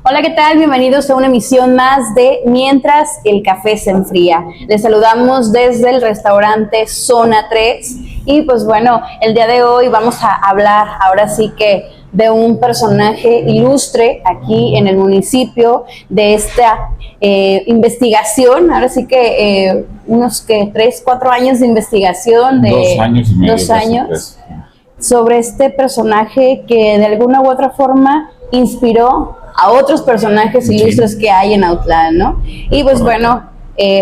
Hola, ¿qué tal? Bienvenidos a una emisión más de Mientras el café se enfría. Les saludamos desde el restaurante Zona 3 y pues bueno, el día de hoy vamos a hablar ahora sí que de un personaje ilustre aquí en el municipio, de esta investigación, ahora sí que unos que 3, 4 años de investigación, de 2 años y medio. 2 años, sobre este personaje que de alguna u otra forma inspiró a otros personajes ilustres que hay en Autlán, ¿no? Y pues bueno,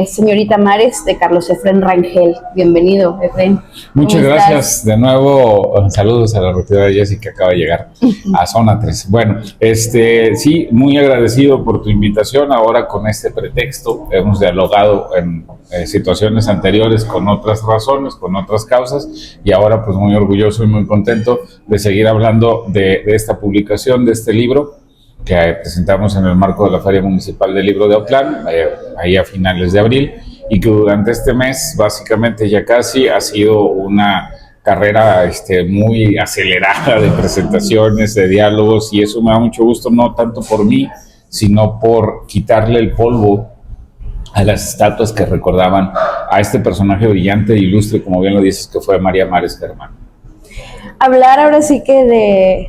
señorita Mares, de Carlos Efrén Rangel, bienvenido, Efrén. Muchas gracias de nuevo, saludos a la reportera Jessy que acaba de llegar a Zona 3. Bueno, sí, muy agradecido por tu invitación. Ahora con este pretexto hemos dialogado en situaciones anteriores con otras razones, con otras causas, y ahora pues muy orgulloso y muy contento de seguir hablando de esta publicación, de este libro que presentamos en el marco de la Feria Municipal del Libro de Autlán, ahí a finales de abril, y que durante este mes, básicamente ya casi, ha sido una carrera muy acelerada de presentaciones, de diálogos, y eso me da mucho gusto, no tanto por mí, sino por quitarle el polvo a las estatuas que recordaban a este personaje brillante e ilustre, como bien lo dices, que fue María Mares Germán. Hablar ahora sí que de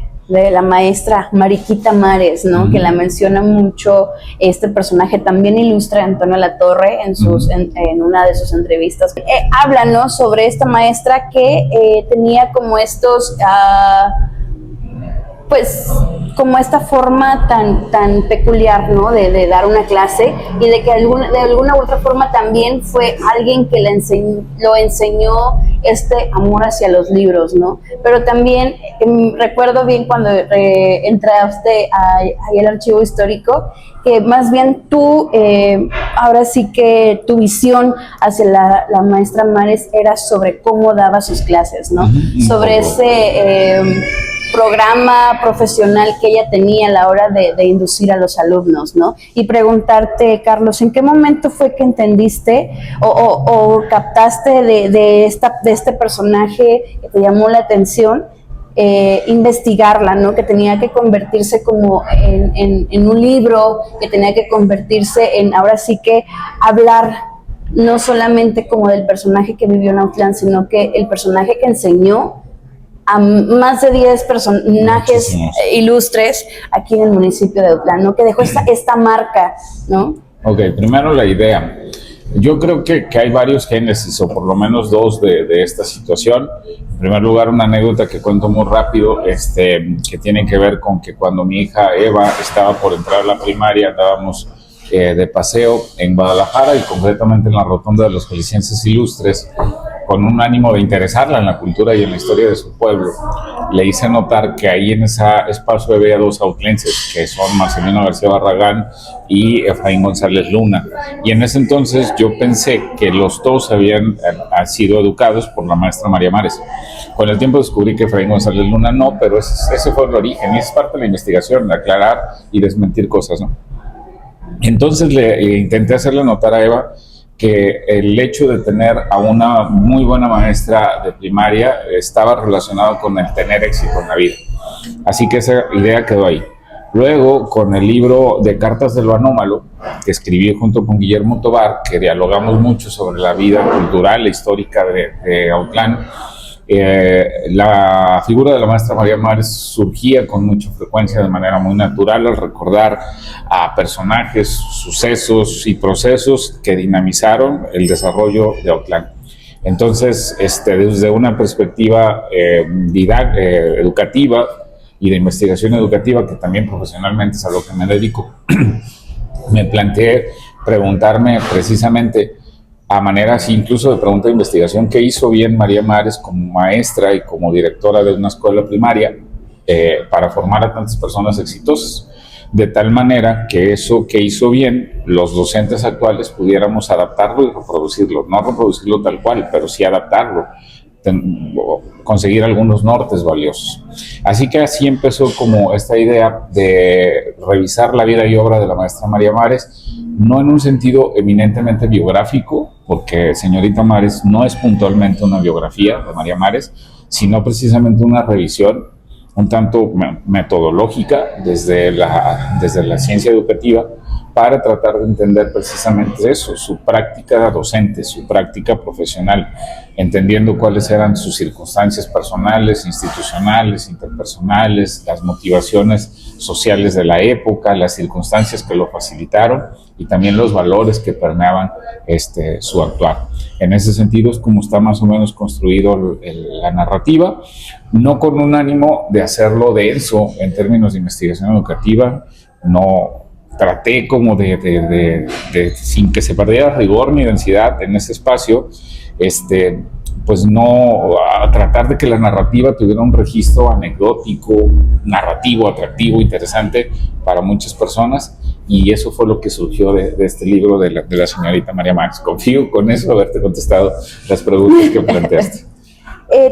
la maestra Mariquita Mares, ¿no? Que la menciona mucho este personaje también ilustre, Antonio Latorre, en una de sus entrevistas. Habla, ¿no? Sobre esta maestra que tenía como estos, pues, como esta forma tan peculiar, ¿no? De dar una clase, y de que de alguna u otra forma también fue alguien que lo enseñó este amor hacia los libros, ¿no? Pero también recuerdo bien cuando entraste ahí al archivo histórico, que más bien tú, ahora sí que tu visión hacia la maestra Mares era sobre cómo daba sus clases, ¿no? Sobre ese programa profesional que ella tenía a la hora de inducir a los alumnos, ¿no? Y preguntarte, Carlos, ¿en qué momento fue que entendiste o captaste de este personaje que te llamó la atención, investigarla, ¿no? Que tenía que convertirse como en un libro, que tenía que convertirse en, ahora sí que, hablar no solamente como del personaje que vivió en Autlán, sino que el personaje que enseñó a más de 10 personajes ilustres aquí en el municipio de Autlán, ¿no? Que dejó esta marca, ¿no? Ok, primero la idea. Yo creo que hay varios génesis, o por lo menos dos de esta situación. En primer lugar, una anécdota que cuento muy rápido, que tiene que ver con que cuando mi hija Eva estaba por entrar a la primaria, andábamos de paseo en Guadalajara, y concretamente en la rotonda de los Jaliscienses Ilustres, con un ánimo de interesarla en la cultura y en la historia de su pueblo. Le hice notar que ahí en ese espacio había dos autlenses, que son Marcelino García Barragán y Efraín González Luna. Y en ese entonces yo pensé que los dos habían sido educados por la maestra María Mares. Con el tiempo descubrí que Efraín González Luna no, pero ese fue el origen, y es parte de la investigación, de aclarar y desmentir cosas, ¿no? Entonces le intenté hacerle notar a Eva que el hecho de tener a una muy buena maestra de primaria estaba relacionado con el tener éxito en la vida. Así que esa idea quedó ahí. Luego, con el libro de Cartas de lo Anómalo, que escribí junto con Guillermo Tobar, que dialogamos mucho sobre la vida cultural e histórica de Autlán, la figura de la maestra María Mares surgía con mucha frecuencia de manera muy natural al recordar a personajes, sucesos y procesos que dinamizaron el desarrollo de Autlán. Entonces, desde una perspectiva educativa y de investigación educativa, que también profesionalmente es a lo que me dedico, me planteé preguntarme precisamente, a manera así incluso de pregunta de investigación, qué hizo bien María Mares como maestra y como directora de una escuela primaria para formar a tantas personas exitosas, de tal manera que eso que hizo bien, los docentes actuales pudiéramos adaptarlo y reproducirlo, no reproducirlo tal cual, pero sí adaptarlo, conseguir algunos nortes valiosos. Así que así empezó como esta idea de revisar la vida y obra de la maestra María Mares, no en un sentido eminentemente biográfico, porque señorita Mares no es puntualmente una biografía de María Mares, sino precisamente una revisión un tanto metodológica desde la ciencia educativa, para tratar de entender precisamente eso, su práctica docente, su práctica profesional, entendiendo cuáles eran sus circunstancias personales, institucionales, interpersonales, las motivaciones sociales de la época, las circunstancias que lo facilitaron y también los valores que permeaban su actuar. En ese sentido es como está más o menos construido la narrativa, no con un ánimo de hacerlo denso en términos de investigación educativa, no traté como de sin que se perdiera rigor ni densidad en ese espacio, pues no a tratar de que la narrativa tuviera un registro anecdótico, narrativo, atractivo, interesante para muchas personas, y eso fue lo que surgió de este libro de la señorita María Mares. Confío con eso haberte contestado las preguntas que planteaste.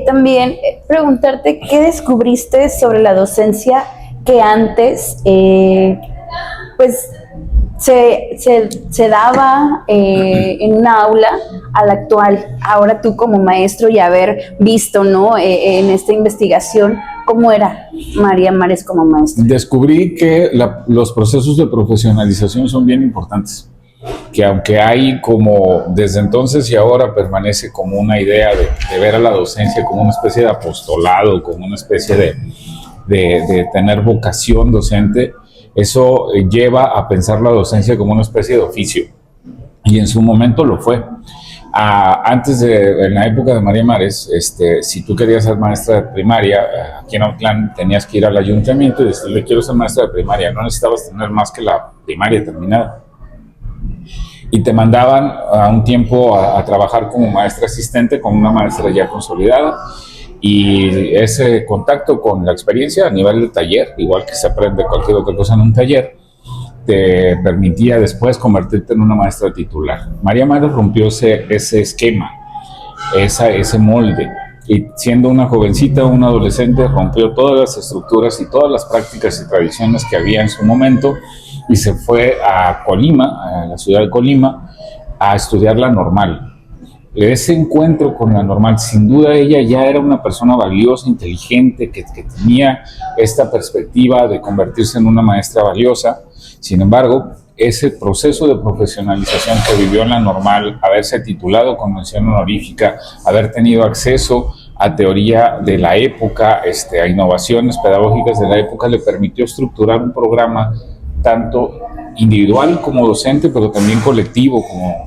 También preguntarte qué descubriste sobre la docencia que antes pues se daba en una aula a la actual. Ahora tú como maestro y haber visto, ¿no? En esta investigación, ¿cómo era María Mares como maestra? Descubrí que los procesos de profesionalización son bien importantes, que aunque hay como desde entonces y ahora permanece como una idea de ver a la docencia como una especie de apostolado, como una especie de tener vocación docente, eso lleva a pensar la docencia como una especie de oficio, y en su momento lo fue. En la época de María Mares, si tú querías ser maestra de primaria, aquí en Autlán tenías que ir al ayuntamiento y decirle: quiero ser maestra de primaria. No necesitabas tener más que la primaria terminada. Y te mandaban a un tiempo a trabajar como maestra asistente con una maestra ya consolidada. Y ese contacto con la experiencia a nivel de taller, igual que se aprende cualquier otra cosa en un taller, te permitía después convertirte en una maestra titular. María Mares rompió ese esquema, ese molde, y siendo una jovencita, una adolescente, rompió todas las estructuras y todas las prácticas y tradiciones que había en su momento, y se fue a Colima, a la ciudad de Colima, a estudiar la normal. Ese encuentro con la normal, sin duda ella ya era una persona valiosa, inteligente, que tenía esta perspectiva de convertirse en una maestra valiosa. Sin embargo, ese proceso de profesionalización que vivió en la normal, haberse titulado con mención honorífica, haber tenido acceso a teoría de la época, a innovaciones pedagógicas de la época, le permitió estructurar un programa tanto individual como docente, pero también colectivo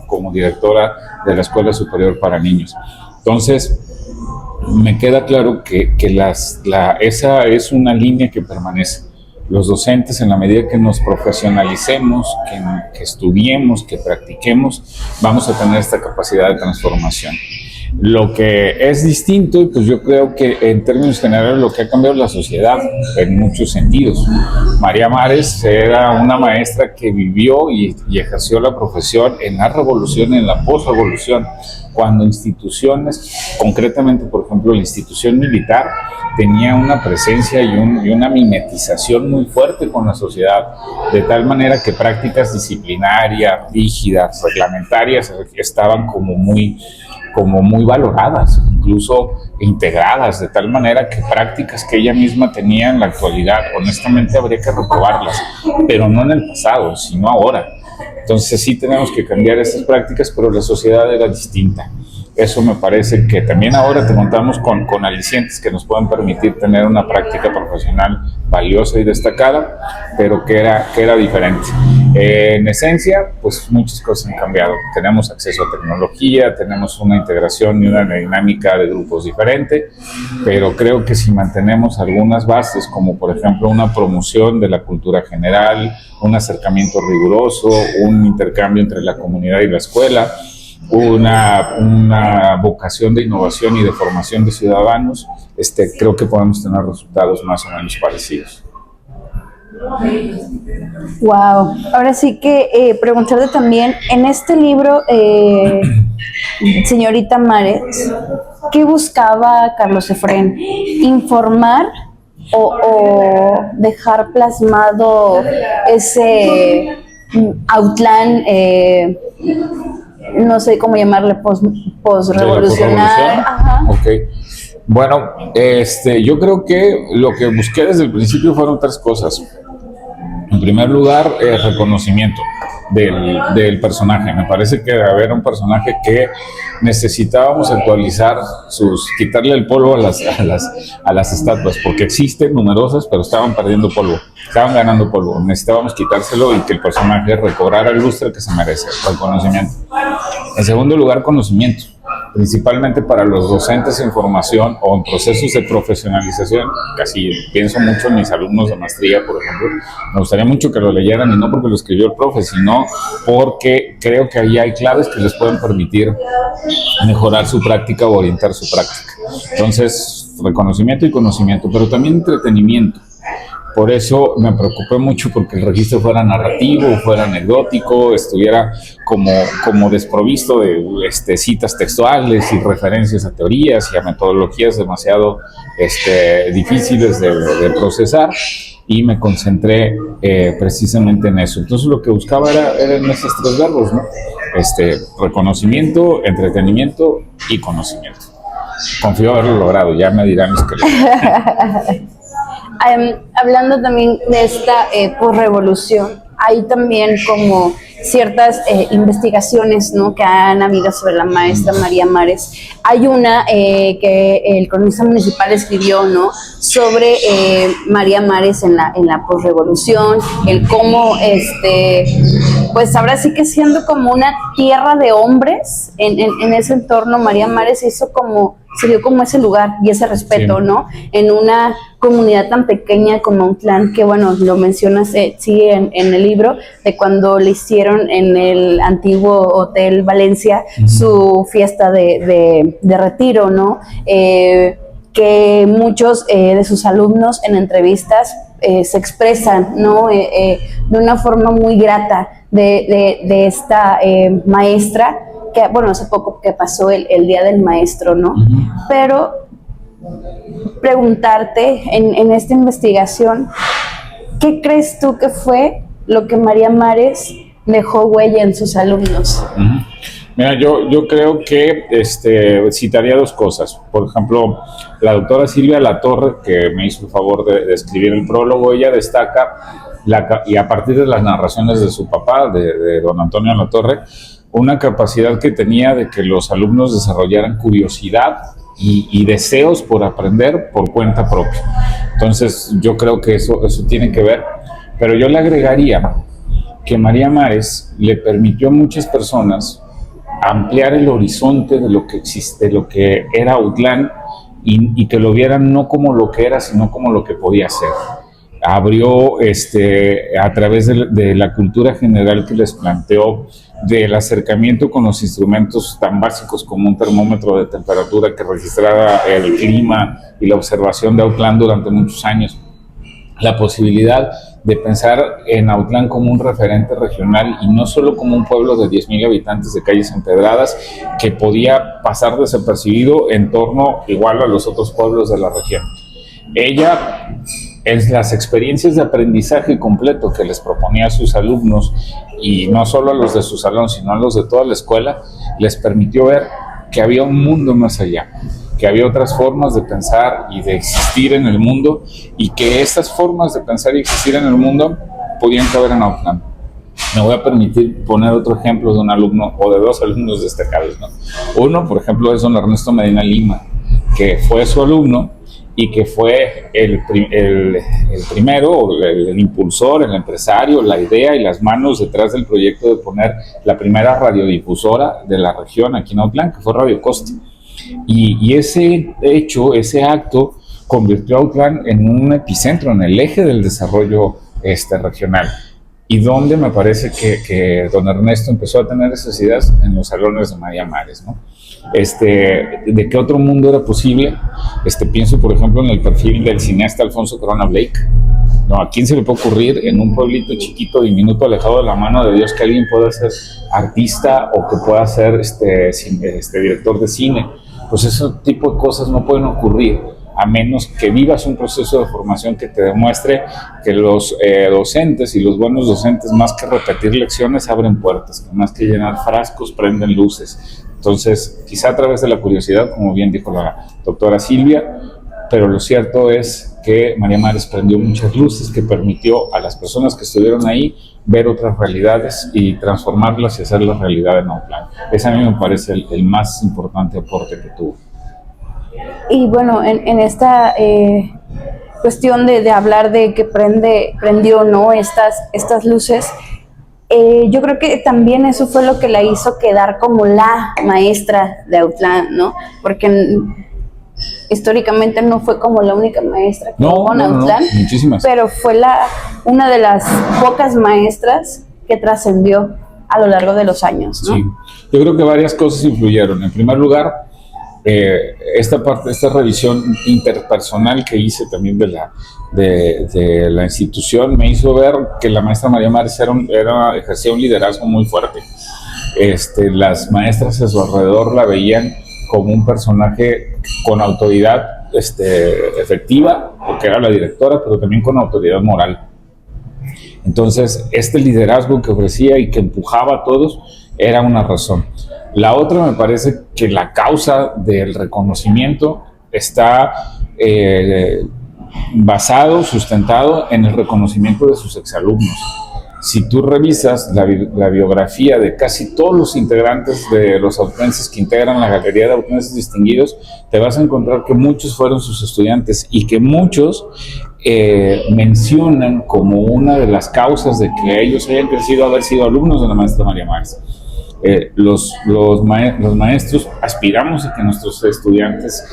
como directora de la Escuela Superior para Niños. Entonces, me queda claro que esa es una línea que permanece. Los docentes, en la medida que nos profesionalicemos, que estudiemos, que practiquemos, vamos a tener esta capacidad de transformación. Lo que es distinto, pues yo creo que en términos generales lo que ha cambiado la sociedad en muchos sentidos. María Mares era una maestra que vivió y ejerció la profesión en la revolución y en la posrevolución, cuando instituciones, concretamente por ejemplo la institución militar, tenía una presencia y una mimetización muy fuerte con la sociedad, de tal manera que prácticas disciplinarias, rígidas, reglamentarias, estaban como muy valoradas, incluso integradas, de tal manera que prácticas que ella misma tenía en la actualidad, honestamente habría que reprobarlas, pero no en el pasado, sino ahora. Entonces sí tenemos que cambiar estas prácticas, pero la sociedad era distinta. Eso me parece que también ahora te contamos con alicientes que nos pueden permitir tener una práctica profesional valiosa y destacada, pero que era diferente. En esencia, pues muchas cosas han cambiado. Tenemos acceso a tecnología, tenemos una integración y una dinámica de grupos diferente, pero creo que si mantenemos algunas bases, como por ejemplo una promoción de la cultura general, un acercamiento riguroso, un intercambio entre la comunidad y la escuela, una vocación de innovación y de formación de ciudadanos, creo que podemos tener resultados más o menos parecidos. Wow, ahora sí que preguntarte también, en este libro, señorita Mares, ¿qué buscaba Carlos Efrén? ¿Informar o dejar plasmado ese Autlán, no sé cómo llamarle, post-revolucionario? Ok. Bueno, yo creo que lo que busqué desde el principio fueron tres cosas. En primer lugar, reconocimiento del personaje. Me parece que era un personaje que necesitábamos actualizar, quitarle el polvo a las estatuas, porque existen numerosas, pero estaban perdiendo polvo, estaban ganando polvo. Necesitábamos quitárselo y que el personaje recobrara el lustre que se merece, reconocimiento. En segundo lugar, conocimiento, principalmente para los docentes en formación o en procesos de profesionalización. Casi pienso mucho en mis alumnos de maestría, por ejemplo. Me gustaría mucho que lo leyeran, y no porque lo escribió el profe, sino porque creo que ahí hay claves que les pueden permitir mejorar su práctica o orientar su práctica. Entonces, reconocimiento y conocimiento, pero también entretenimiento. Por eso me preocupé mucho porque el registro fuera narrativo, fuera anecdótico, estuviera como desprovisto de citas textuales y referencias a teorías y a metodologías demasiado difíciles de procesar, y me concentré precisamente en eso. Entonces lo que buscaba eran esos tres verbos, ¿no? Reconocimiento, entretenimiento y conocimiento. Confío haberlo logrado, ya me dirán mis colegas. Hablando también de esta posrevolución, hay también como ciertas investigaciones, ¿no?, que han habido sobre la maestra María Mares. Hay una que el cronista municipal escribió, ¿no?, sobre María Mares en la posrevolución, el cómo, pues ahora sí que siendo como una tierra de hombres en ese entorno, María Mares se dio como ese lugar y ese respeto, sí, ¿no? En una comunidad tan pequeña como Autlán, que bueno, lo mencionas sí en el libro, de cuando le hicieron en el antiguo Hotel Valencia su fiesta de retiro, ¿no? Que muchos de sus alumnos en entrevistas se expresan, ¿no? De una forma muy grata de esta maestra, que bueno, hace poco que pasó el Día del Maestro, ¿no? Pero preguntarte en esta investigación, ¿qué crees tú que fue lo que María Mares dejó huella en sus alumnos? Mira, yo creo que citaría dos cosas. Por ejemplo, la doctora Silvia Latorre, que me hizo el favor de escribir el prólogo, ella destaca, y a partir de las narraciones de su papá, de don Antonio Latorre, una capacidad que tenía de que los alumnos desarrollaran curiosidad y deseos por aprender por cuenta propia. Entonces, yo creo que eso tiene que ver, pero yo le agregaría que María Mares le permitió a muchas personas ampliar el horizonte de lo que existe, de lo que era Autlán, y que lo vieran no como lo que era, sino como lo que podía ser. Abrió a través de la cultura general que les planteó, del acercamiento con los instrumentos tan básicos como un termómetro de temperatura que registrara el clima y la observación de Autlán durante muchos años, la posibilidad de pensar en Autlán como un referente regional y no solo como un pueblo de 10,000 habitantes de calles empedradas que podía pasar desapercibido en torno igual a los otros pueblos de la región. Ella, en las experiencias de aprendizaje completo que les proponía a sus alumnos, y no solo a los de su salón, sino a los de toda la escuela, les permitió ver que había un mundo más allá, que había otras formas de pensar y de existir en el mundo, y que estas formas de pensar y existir en el mundo podían caber en Autlán. Me voy a permitir poner otro ejemplo de un alumno o de dos alumnos destacados, ¿no? Uno, por ejemplo, es don Ernesto Medina Lima, que fue su alumno y que fue el primero, el impulsor, el empresario, la idea y las manos detrás del proyecto de poner la primera radiodifusora de la región aquí en Autlán, que fue Radio Costa. Y ese hecho, ese acto, convirtió a Autlán en un epicentro, en el eje del desarrollo regional. Y donde me parece que don Ernesto empezó a tener esas ideas en los salones de María Mares, ¿no? ¿De qué otro mundo era posible? Pienso, por ejemplo, en el perfil del cineasta Alfonso Corona Blake. No, ¿a quién se le puede ocurrir en un pueblito chiquito, diminuto, alejado de la mano de Dios, que alguien pueda ser artista o que pueda ser director de cine? Pues ese tipo de cosas no pueden ocurrir a menos que vivas un proceso de formación que te demuestre que los docentes y los buenos docentes, más que repetir lecciones, abren puertas, que más que llenar frascos, prenden luces. Entonces, quizá a través de la curiosidad, como bien dijo la doctora Silvia, pero lo cierto es que María Mares prendió muchas luces que permitió a las personas que estuvieron ahí ver otras realidades y transformarlas y hacerlas realidad en Autlán. Ese a mí me parece el más importante aporte que tuvo. Y bueno, en esta cuestión de hablar de que prendió, ¿no?, estas luces, yo creo que también eso fue lo que la hizo quedar como la maestra de Autlán, ¿no? Porque históricamente no fue como la única maestra que hubo en Autlán, muchísimas. pero fue una de las pocas maestras que trascendió a lo largo de los años, ¿no? Sí, yo creo que varias cosas influyeron. En primer lugar, esta revisión interpersonal que hice también de la institución me hizo ver que la maestra María Mares ejercía un liderazgo muy fuerte. Las maestras a su alrededor la veían como un personaje con autoridad efectiva, porque era la directora, pero también con autoridad moral. Entonces, este liderazgo que ofrecía y que empujaba a todos era una razón. La otra, me parece que la causa del reconocimiento está sustentado en el reconocimiento de sus exalumnos. Si tú revisas la biografía de casi todos los integrantes de los autlenses que integran la Galería de Autlenses Distinguidos, te vas a encontrar que muchos fueron sus estudiantes y que muchos mencionan como una de las causas de que ellos hayan crecido haber sido alumnos de la maestra María Mares. Los maestros aspiramos a que nuestros estudiantes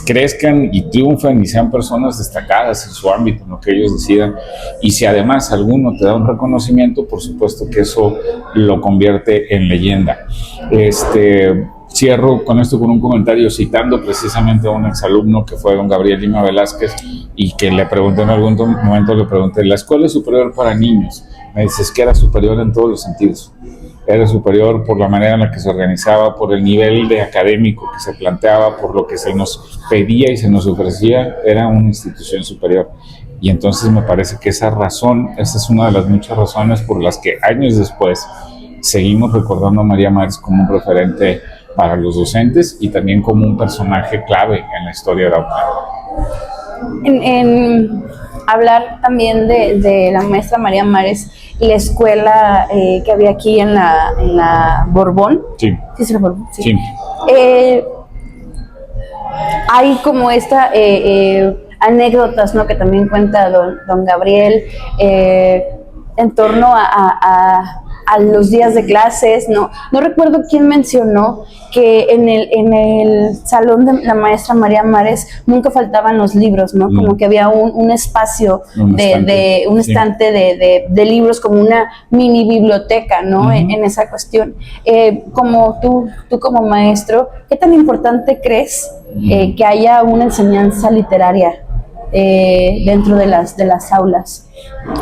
crezcan y triunfen y sean personas destacadas en su ámbito, en lo que ellos decidan. Y si además alguno te da un reconocimiento, por supuesto que eso lo convierte en leyenda. Cierro con esto con un comentario citando precisamente a un exalumno que fue don Gabriel Lima Velázquez, y que le pregunté en algún momento, ¿la escuela es superior para niños? Me dice, es que era superior en todos los sentidos. Era superior por la manera en la que se organizaba, por el nivel de académico que se planteaba, por lo que se nos pedía y se nos ofrecía. Era una institución superior. Y entonces me parece que esa es una de las muchas razones por las que años después seguimos recordando a María Mares como un referente para los docentes y también como un personaje clave en la historia de Autlán. En hablar también de la maestra María Mares y la escuela que había aquí en la Borbón. Sí. ¿Sí es la Borbón? Sí. Sí. Hay como anécdotas, ¿no?, que también cuenta don Gabriel en torno a los días de clases, ¿no? No recuerdo quién mencionó que en el salón de la maestra María Mares nunca faltaban los libros, ¿no? Como que había un espacio un estante de libros, como una mini biblioteca, ¿no? En esa cuestión. Como tú como maestro, ¿qué tan importante crees que haya una enseñanza literaria dentro de las aulas?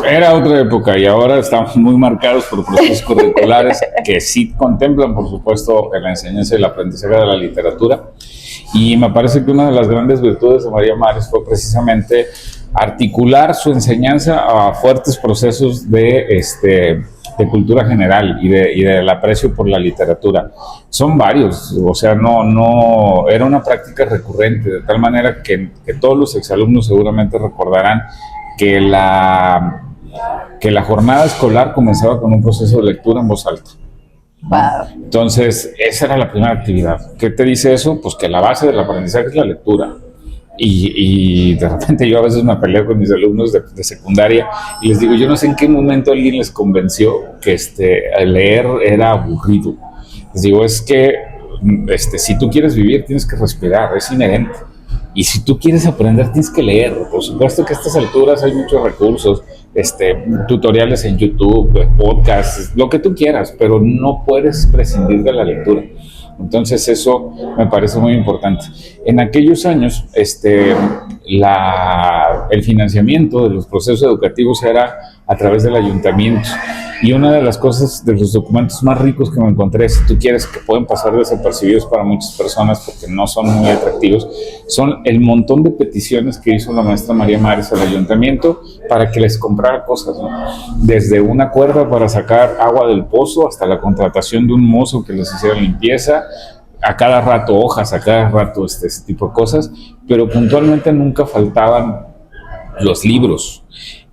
Era otra época y ahora estamos muy marcados por procesos curriculares que sí contemplan, por supuesto, la enseñanza y el aprendizaje de la literatura. Y me parece que una de las grandes virtudes de María Mares fue precisamente articular su enseñanza a fuertes procesos de cultura general y del aprecio por la literatura. Son varios, o sea, no era una práctica recurrente, de tal manera que todos los exalumnos seguramente recordarán que la jornada escolar comenzaba con un proceso de lectura en voz alta. Wow. Entonces, esa era la primera actividad. ¿Qué te dice eso? Pues que la base del aprendizaje es la lectura. Y de repente yo a veces me peleo con mis alumnos de secundaria y les digo, yo no sé en qué momento alguien les convenció que leer era aburrido. Les digo, es que si tú quieres vivir tienes que respirar, es inherente. Y si tú quieres aprender tienes que leer. Por supuesto que a estas alturas hay muchos recursos, tutoriales en YouTube, podcasts, lo que tú quieras, pero no puedes prescindir de la lectura. Entonces eso me parece muy importante. En aquellos años, el financiamiento de los procesos educativos era a través del ayuntamiento. Y una de las cosas, de los documentos más ricos que me encontré, si tú quieres, que pueden pasar desapercibidos para muchas personas porque no son muy atractivos, son el montón de peticiones que hizo la maestra María Mares al ayuntamiento para que les comprara cosas, ¿no? Desde una cuerda para sacar agua del pozo hasta la contratación de un mozo que les hiciera limpieza, a cada rato hojas, a cada rato ese tipo de cosas, pero puntualmente nunca faltaban los libros.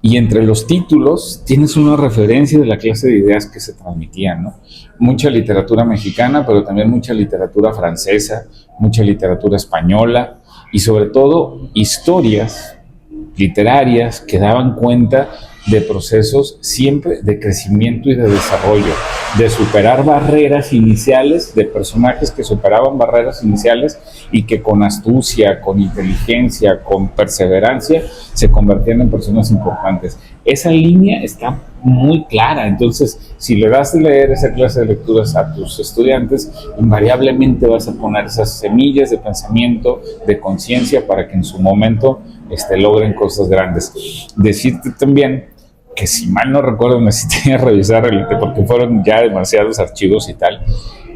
Y entre los títulos tienes una referencia de la clase de ideas que se transmitían, ¿no? Mucha literatura mexicana, pero también mucha literatura francesa, mucha literatura española y sobre todo historias literarias que daban cuenta de procesos siempre de crecimiento y de desarrollo, de superar barreras iniciales, de personajes que superaban barreras iniciales y que con astucia, con inteligencia, con perseverancia, se convertían en personas importantes. Esa línea está muy clara, entonces si le das de leer esa clase de lecturas a tus estudiantes, invariablemente vas a poner esas semillas de pensamiento, de conciencia, para que en su momento logren cosas grandes. Decirte también que, si mal no recuerdo, necesité revisar porque fueron ya demasiados archivos y tal,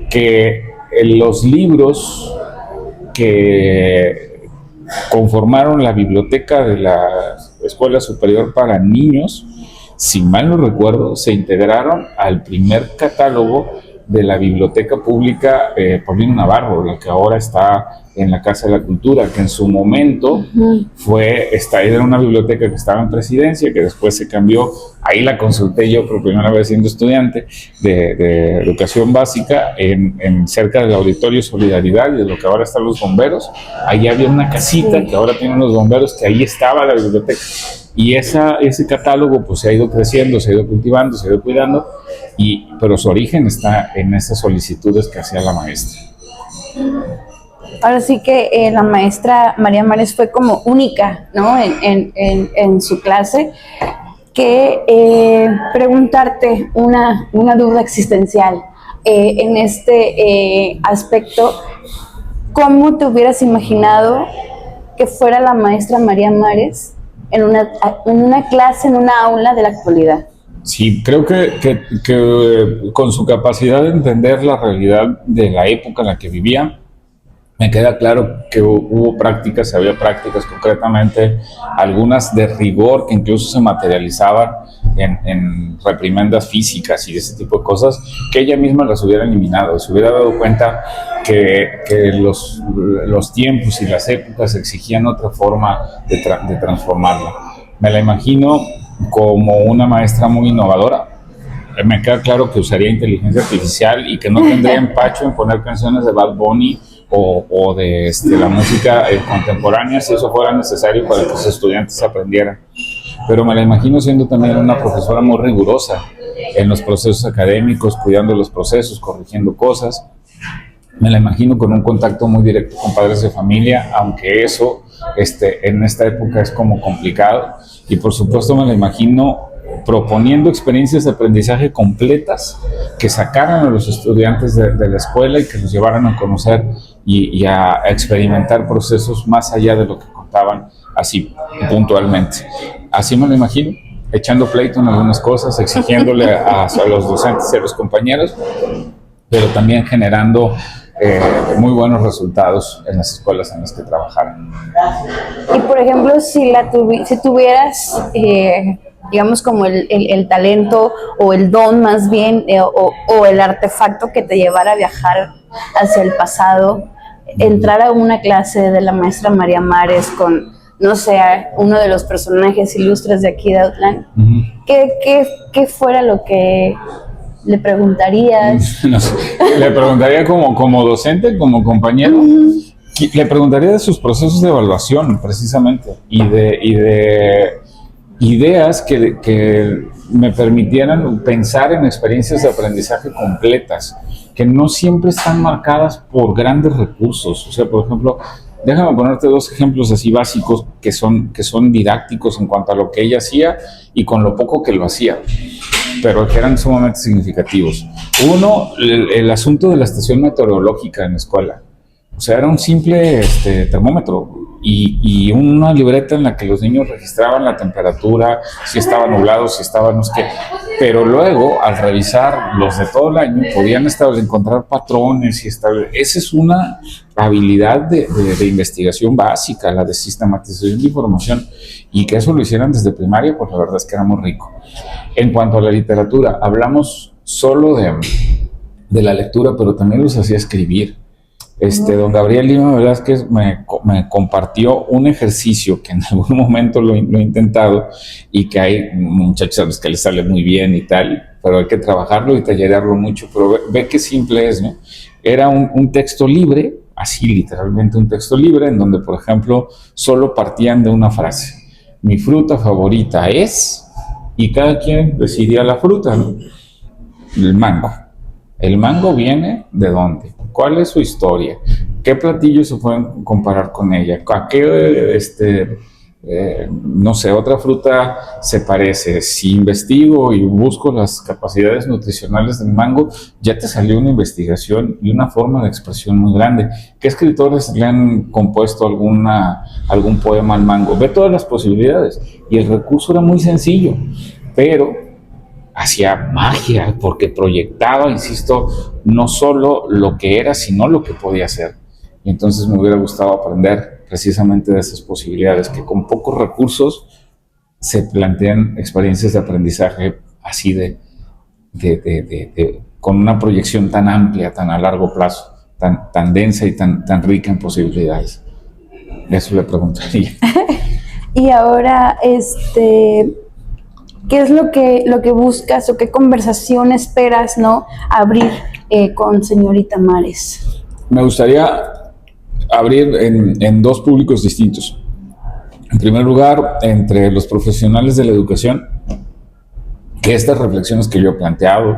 que los libros que conformaron la biblioteca de la Escuela Superior para Niños, si mal no recuerdo, se integraron al primer catálogo de la Biblioteca Pública Paulino Navarro, la que ahora está en la Casa de la Cultura, que en su momento era una biblioteca que estaba en Presidencia, que después se cambió. Ahí la consulté yo por primera vez siendo estudiante de educación básica, en cerca del Auditorio Solidaridad y de lo que ahora están los bomberos. Ahí había una casita que ahora tienen los bomberos, que ahí estaba la biblioteca. Y ese catálogo pues se ha ido creciendo, se ha ido cultivando, se ha ido cuidando, pero su origen está en esas solicitudes que hacía la maestra. Ahora sí que la maestra María Mares fue como única, ¿no? en su clase, que preguntarte una duda existencial en este aspecto. ¿Cómo te hubieras imaginado que fuera la maestra María Mares en una clase, en una aula de la actualidad? Sí, creo que con su capacidad de entender la realidad de la época en la que vivía, me queda claro que había prácticas concretamente, algunas de rigor que incluso se materializaban en reprimendas físicas y ese tipo de cosas, que ella misma las hubiera eliminado, se hubiera dado cuenta que los tiempos y las épocas exigían otra forma de transformarla. Me la imagino como una maestra muy innovadora. Me queda claro que usaría inteligencia artificial y que no tendría empacho en poner canciones de Bad Bunny o de la música contemporánea, si eso fuera necesario para que los estudiantes aprendieran. Pero me la imagino siendo también una profesora muy rigurosa en los procesos académicos, cuidando los procesos, corrigiendo cosas. Me la imagino con un contacto muy directo con padres de familia, aunque eso en esta época es como complicado. Y por supuesto me la imagino proponiendo experiencias de aprendizaje completas que sacaran a los estudiantes de la escuela y que los llevaran a conocer y a experimentar procesos más allá de lo que contaban así puntualmente. Así me lo imagino, echando pleito en algunas cosas, exigiéndole a los docentes y a los compañeros, pero también generando muy buenos resultados en las escuelas en las que trabajaran. Y por ejemplo, si tuvieras digamos como el talento o el don más bien, o el artefacto que te llevara a viajar hacia el pasado, entrar a una clase de la maestra María Mares con, no sé, uno de los personajes ilustres de aquí de Outland, ¿qué fuera lo que le preguntarías? No sé, le preguntaría como docente, como compañero. Le preguntaría de sus procesos de evaluación, precisamente, y de ideas que me permitieran pensar en experiencias de aprendizaje completas, que no siempre están marcadas por grandes recursos. O sea, por ejemplo, déjame ponerte dos ejemplos así básicos que son didácticos en cuanto a lo que ella hacía y con lo poco que lo hacía, pero que eran sumamente significativos. Uno, el asunto de la estación meteorológica en la escuela. O sea, era un simple termómetro y una libreta en la que los niños registraban la temperatura, si estaba nublado, si estaba no sé qué. Pero luego, al revisar los de todo el año, podían encontrar patrones y esa es una habilidad de investigación básica, la de sistematización de información, y que eso lo hicieran desde primaria, pues la verdad es que era muy rico. En cuanto a la literatura, hablamos solo de la lectura, pero también los hacía escribir. Don Gabriel Lima Velázquez me compartió un ejercicio que en algún momento lo he intentado y que hay muchachos a los que les sale muy bien y tal, pero hay que trabajarlo y tallerearlo mucho, pero ve qué simple es, ¿no? Era un texto libre, así literalmente un texto libre, en donde, por ejemplo, solo partían de una frase. Mi fruta favorita es, y cada quien decidía la fruta, ¿no? El mango. ¿El mango viene de dónde? ¿Cuál es su historia? ¿Qué platillos se pueden comparar con ella? ¿A qué, no sé, otra fruta se parece? Si investigo y busco las capacidades nutricionales del mango, ya te salió una investigación y una forma de expresión muy grande. ¿Qué escritores le han compuesto algún poema al mango? Ve todas las posibilidades. Y el recurso era muy sencillo, pero hacía magia porque proyectaba, insisto, no solo lo que era, sino lo que podía ser. Y entonces me hubiera gustado aprender precisamente de esas posibilidades, que con pocos recursos se plantean experiencias de aprendizaje así con una proyección tan amplia, tan a largo plazo, tan densa y tan rica en posibilidades. Eso le preguntaría. Y ahora, ¿qué es lo que buscas o qué conversación esperas, ¿no?, abrir con señorita Mares? Me gustaría abrir en dos públicos distintos. En primer lugar, entre los profesionales de la educación, que estas reflexiones que yo he planteado,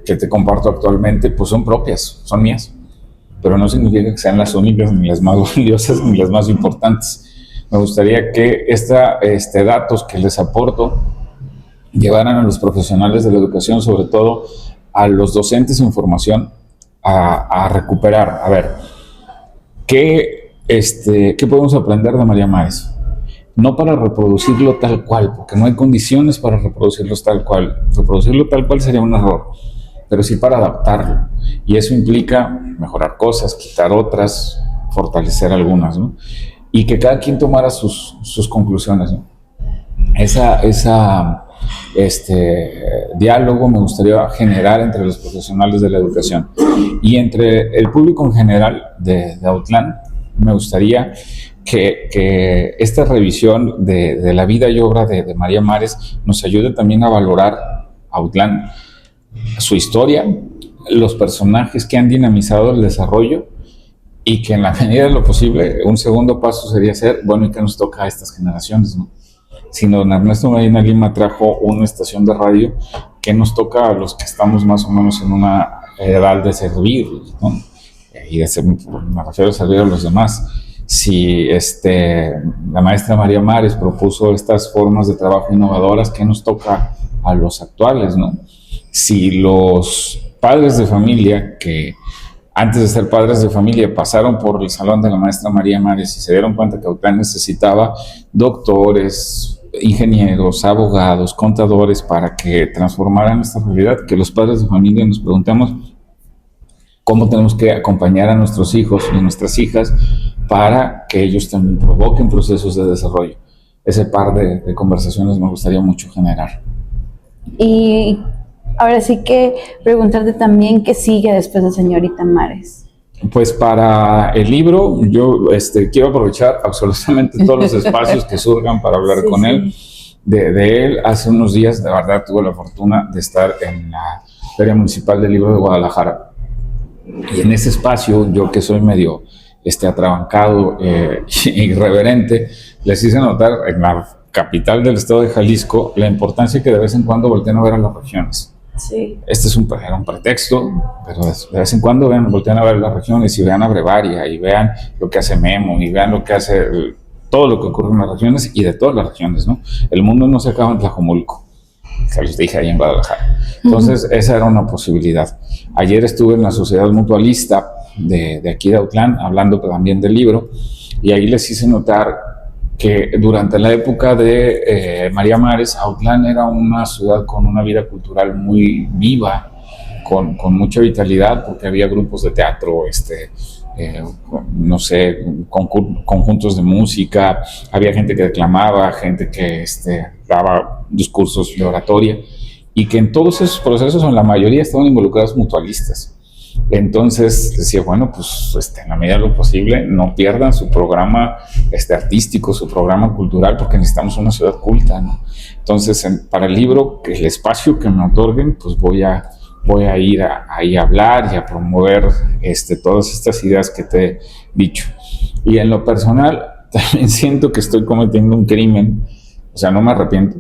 que te comparto actualmente, pues son propias, son mías, pero no significa que sean las únicas, ni las más valiosas, ni las más importantes. Me gustaría que datos que les aporto llevaran a los profesionales de la educación, sobre todo a los docentes en formación, a recuperar, a ver, ¿qué podemos aprender de María Mares? No para reproducirlo tal cual, porque no hay condiciones para reproducirlos tal cual. Reproducirlo tal cual sería un error, pero sí para adaptarlo. Y eso implica mejorar cosas, quitar otras, fortalecer algunas, ¿no? Y que cada quien tomara sus conclusiones, ¿no? Diálogo me gustaría generar entre los profesionales de la educación y entre el público en general de Autlán. Me gustaría que esta revisión de la vida y obra de María Mares nos ayude también a valorar Autlán, su historia, los personajes que han dinamizado el desarrollo, y que en la medida de lo posible un segundo paso sería ser, bueno, ¿y qué nos toca a estas generaciones, no? Si don Ernesto Medina Lima trajo una estación de radio, ¿qué nos toca a los que estamos más o menos en una edad de servir, ¿no? Y me refiero a servir a los demás. Si la maestra María Mares propuso estas formas de trabajo innovadoras, ¿qué nos toca a los actuales, no? Si los padres de familia que antes de ser padres de familia pasaron por el salón de la maestra María Mares y se dieron cuenta que Autlán necesitaba doctores, ingenieros, abogados, contadores para que transformaran esta realidad, que los padres de familia nos preguntemos cómo tenemos que acompañar a nuestros hijos y nuestras hijas para que ellos también provoquen procesos de desarrollo. Ese par de conversaciones me gustaría mucho generar. Y ahora sí que preguntarte también qué sigue después de señorita Mares. Pues para el libro yo quiero aprovechar absolutamente todos los espacios que surjan para hablar con él. De él, hace unos días, de verdad, tuve la fortuna de estar en la Feria Municipal del Libro de Guadalajara. Y en ese espacio, yo que soy medio atrabancado irreverente, les hice notar en la capital del estado de Jalisco la importancia que de vez en cuando volteen a ver a las regiones. Sí. Era un pretexto, pero de vez en cuando voltean a ver las regiones y vean a Brevaria y vean lo que hace Memo y vean lo que hace todo lo que ocurre en las regiones y de todas las regiones, ¿no? El mundo no se acaba en Tlajomulco, se los dije ahí en Guadalajara. Entonces, esa era una posibilidad. Ayer estuve en la Sociedad Mutualista de aquí de Autlán, hablando también del libro, y ahí les hice notar que durante la época de María Mares, Autlán era una ciudad con una vida cultural muy viva, con mucha vitalidad, porque había grupos de teatro, no sé, conjuntos de música, había gente que declamaba, gente que daba discursos de oratoria, y que en todos esos procesos, en la mayoría, estaban involucrados mutualistas. Entonces decía, bueno, pues en la medida de lo posible no pierdan su programa artístico, su programa cultural, porque necesitamos una ciudad culta, ¿no? Entonces, para el libro, el espacio que me otorguen, pues voy a ir ahí a hablar y a promover todas estas ideas que te he dicho. Y en lo personal, también siento que estoy cometiendo un crimen, o sea, no me arrepiento,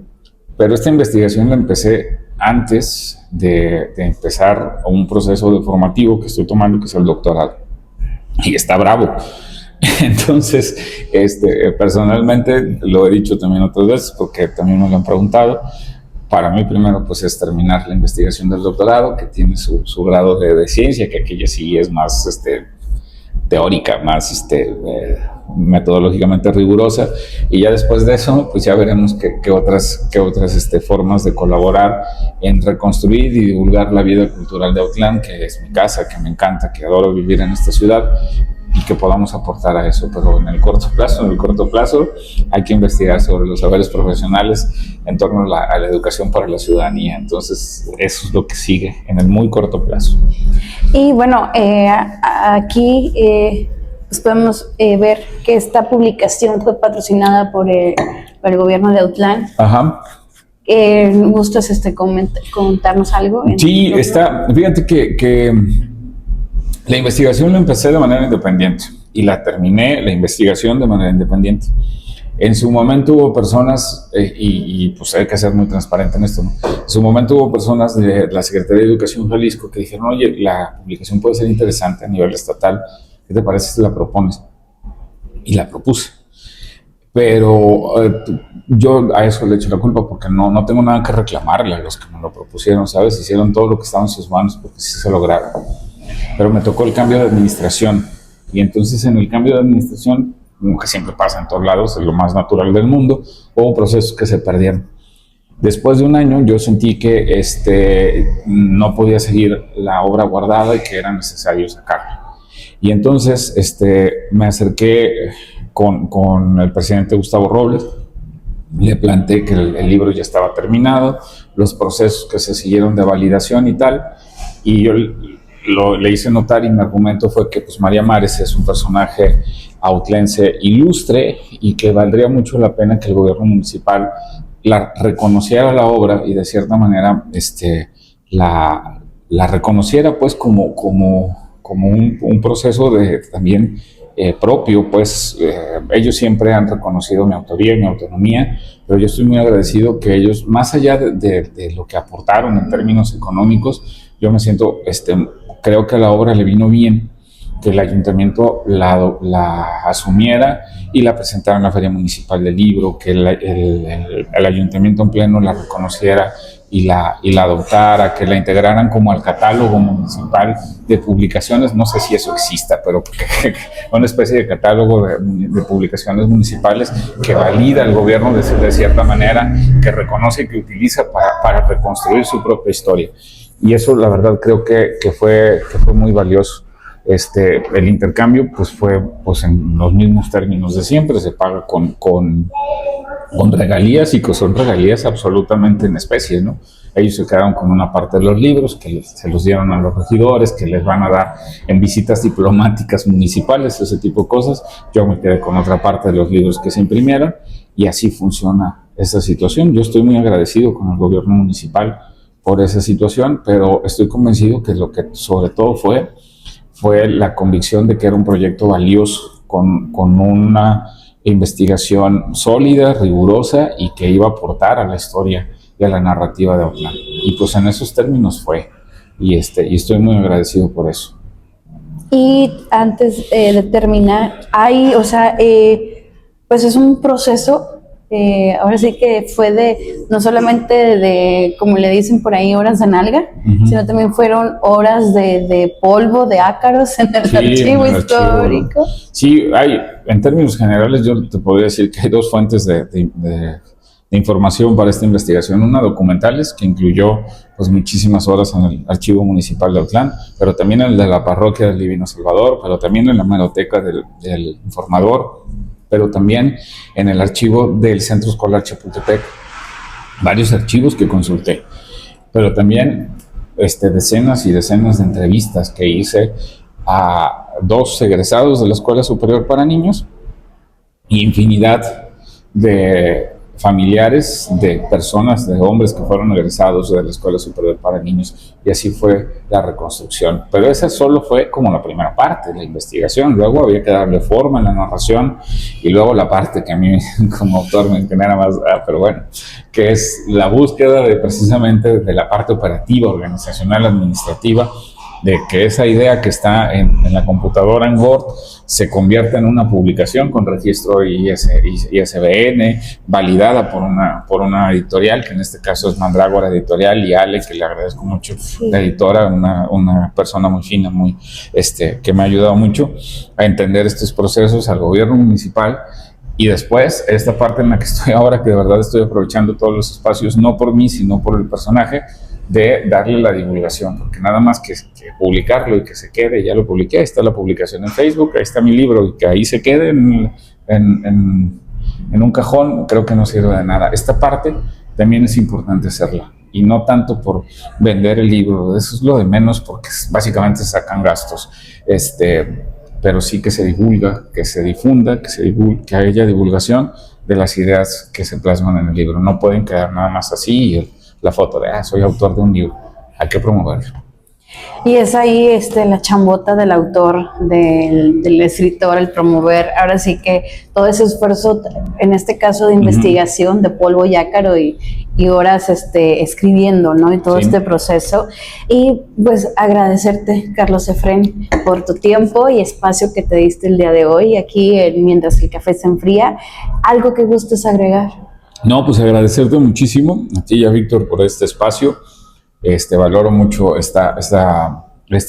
pero esta investigación la empecé antes de empezar un proceso de formativo que estoy tomando, que es el doctorado. Y está bravo. Entonces, personalmente, lo he dicho también otras veces, porque también me lo han preguntado. Para mí, primero, pues es terminar la investigación del doctorado, que tiene su grado de ciencia, que aquella sí es más teórica, más metodológicamente rigurosa, y ya después de eso, pues ya veremos qué otras formas de colaborar en reconstruir y divulgar la vida cultural de Autlán, que es mi casa, que me encanta, que adoro vivir en esta ciudad, y que podamos aportar a eso. Pero en el corto plazo hay que investigar sobre los saberes profesionales en torno a la educación para la ciudadanía. Entonces eso es lo que sigue en el muy corto plazo. Y bueno, aquí pues podemos ver que esta publicación fue patrocinada por el gobierno de Autlán. Ajá. ¿Gustas contarnos algo? Sí, fíjate que la investigación la empecé de manera independiente y la terminé, la investigación, de manera independiente. En su momento hubo personas, y pues hay que ser muy transparente en esto, ¿no? En su momento hubo personas de la Secretaría de Educación Jalisco que dijeron, oye, la publicación puede ser interesante a nivel estatal, ¿qué te parece si la propones? Y la propuse. Pero yo a eso le echo la culpa porque no tengo nada que reclamarle a los que me lo propusieron, ¿sabes? Hicieron todo lo que estaba en sus manos porque sí se lograron. Pero me tocó el cambio de administración, y entonces en el cambio de administración, como que siempre pasa en todos lados, es lo más natural del mundo, hubo procesos que se perdieron. Después de un año yo sentí que no podía seguir la obra guardada y que era necesario sacarla. Y entonces me acerqué con el presidente Gustavo Robles, le planteé que el libro ya estaba terminado, los procesos que se siguieron de validación y tal, y yo le hice notar, y mi argumento fue que pues María Mares es un personaje autlense ilustre y que valdría mucho la pena que el gobierno municipal reconociera la obra y de cierta manera la reconociera pues como un proceso de también propio, pues ellos siempre han reconocido mi autoría y mi autonomía, pero yo estoy muy agradecido que ellos, más allá de lo que aportaron en términos económicos, yo me siento, creo que a la obra le vino bien que el ayuntamiento la asumiera y la presentara en la Feria Municipal del Libro, que el ayuntamiento en pleno la reconociera y la adoptara, que la integraran como al catálogo municipal de publicaciones. No sé si eso exista, pero una especie de catálogo de publicaciones municipales que valida el gobierno de cierta manera, que reconoce y que utiliza para reconstruir su propia historia. Y eso, la verdad, creo que fue muy valioso. El intercambio pues fue pues en los mismos términos de siempre, se paga con regalías, y que son regalías absolutamente en especie, ¿no? Ellos se quedaron con una parte de los libros que se los dieron a los regidores, que les van a dar en visitas diplomáticas municipales, ese tipo de cosas. Yo me quedé con otra parte de los libros que se imprimieron, y así funciona esta situación. Yo estoy muy agradecido con el gobierno municipal por esa situación, pero estoy convencido que lo que sobre todo fue la convicción de que era un proyecto valioso, con una investigación sólida, rigurosa, y que iba a aportar a la historia y a la narrativa de Autlán. Y pues en esos términos fue, y estoy muy agradecido por eso. Y antes de terminar, pues es un proceso. Ahora sí que fue no solamente de, como le dicen por ahí, horas de nalga, sino también fueron horas de polvo, de ácaros en el archivo histórico. Sí, en términos generales yo te podría decir que hay dos fuentes de información para esta investigación. Una, documentales, que incluyó pues muchísimas horas en el Archivo Municipal de Autlán, pero también el de la Parroquia del Divino Salvador, pero también en la Hemeroteca del Informador, pero también en el archivo del Centro Escolar Chapultepec, varios archivos que consulté, pero también decenas y decenas de entrevistas que hice a 2 egresados de la Escuela Superior para Niños y infinidad de familiares de personas, de hombres que fueron egresados de la Escuela Superior para Niños, y así fue la reconstrucción. Pero esa solo fue como la primera parte de la investigación. Luego había que darle forma a la narración, y luego la parte que a mí como autor me genera más, pero bueno, que es la búsqueda de precisamente de la parte operativa, organizacional, administrativa, de que esa idea que está en la computadora en Word se convierta en una publicación con registro ISBN, validada por una editorial, que en este caso es Mandrágora Editorial, y Ale, que le agradezco mucho, la editora, una persona muy fina, que me ha ayudado mucho a entender estos procesos, al gobierno municipal. Y después, esta parte en la que estoy ahora, que de verdad estoy aprovechando todos los espacios, no por mí, sino por el personaje, de darle la divulgación, porque nada más que publicarlo y que se quede, ya lo publiqué, ahí está la publicación en Facebook, ahí está mi libro, y que ahí se quede en un cajón, creo que no sirve de nada. Esta parte también es importante hacerla, y no tanto por vender el libro, eso es lo de menos, porque básicamente sacan gastos, pero sí que se divulga, que se difunda, que haya divulgación de las ideas que se plasman en el libro. No pueden quedar nada más así y la foto de, soy autor de un libro. Hay que promoverlo. Y es ahí la chambota del autor, del escritor, el promover. Ahora sí que todo ese esfuerzo, en este caso de investigación, de polvo yácaro y horas escribiendo, ¿no? Y todo este proceso. Y pues agradecerte, Carlos Efrén, por tu tiempo y espacio que te diste el día de hoy, aquí mientras el café se enfría. ¿Algo que gustes agregar? No, pues agradecerte muchísimo a ti y a Víctor por este espacio. Valoro mucho esta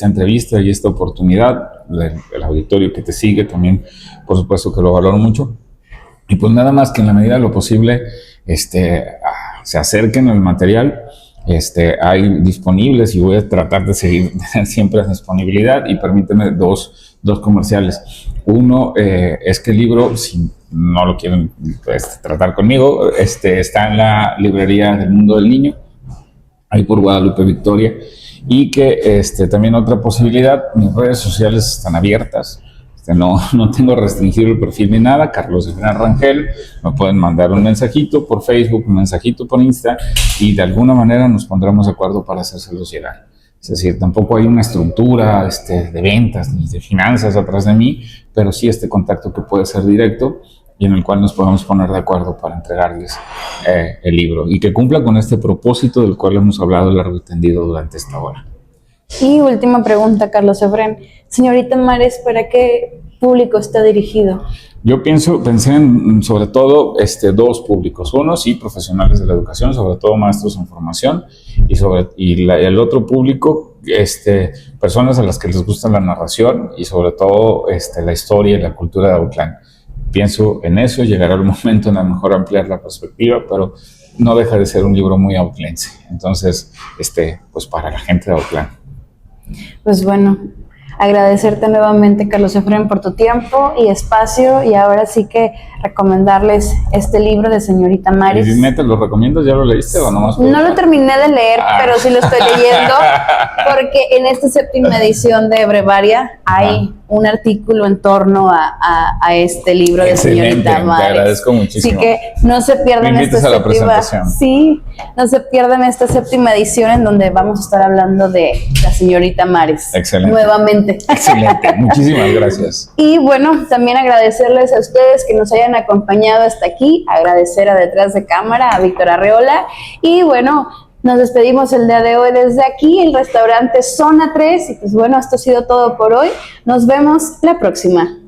entrevista y esta oportunidad. El auditorio que te sigue también, por supuesto que lo valoro mucho. Y pues nada más que en la medida de lo posible se acerquen al material. Hay disponibles, y voy a tratar de seguir siempre en disponibilidad. Y permíteme dos comerciales. Uno es que el libro, si no lo quieren tratar conmigo, está en la librería del Mundo del Niño, ahí por Guadalupe Victoria. Y que también otra posibilidad, mis redes sociales están abiertas. No tengo restringido el perfil ni nada, Carlos Efrén Rangel. Me pueden mandar un mensajito por Facebook, un mensajito por Insta, y de alguna manera nos pondremos de acuerdo para hacérselos llegar. Es decir, tampoco hay una estructura de ventas ni de finanzas atrás de mí, pero sí este contacto que puede ser directo y en el cual nos podemos poner de acuerdo para entregarles el libro y que cumpla con este propósito del cual hemos hablado largo y tendido durante esta hora. Y última pregunta, Carlos Efrén. Señorita Mares, ¿para qué público está dirigido? Yo pensé en, sobre todo, 2 públicos. Uno, sí, profesionales de la educación, sobre todo maestros en formación, y el otro público, personas a las que les gusta la narración y sobre todo la historia y la cultura de Autlán. Pienso en eso, llegará el momento en a lo mejor ampliar la perspectiva, pero no deja de ser un libro muy autlense. Entonces, pues para la gente de Autlán. Pues bueno, agradecerte nuevamente, Carlos Efrén, por tu tiempo y espacio, y ahora sí que recomendarles este libro de Señorita Mares. ¿Y ¿te lo recomiendas? ¿Ya lo leíste o nomás? No lo terminé de leer, pero sí lo estoy leyendo, porque en esta 7ª edición de Brevaria hay un artículo en torno a este libro de Señorita Mares. Te agradezco muchísimo. Así que no se pierdan esta 7ª. Sí, no se pierdan esta 7ª edición en donde vamos a estar hablando de la Señorita Mares. Excelente. Nuevamente. Excelente. Muchísimas gracias. Y bueno, también agradecerles a ustedes que nos hayan acompañado hasta aquí, agradecer a Detrás de Cámara, a Víctor Arreola, y bueno, nos despedimos el día de hoy desde aquí, el restaurante Zona 3, y pues bueno, esto ha sido todo por hoy. Nos vemos la próxima.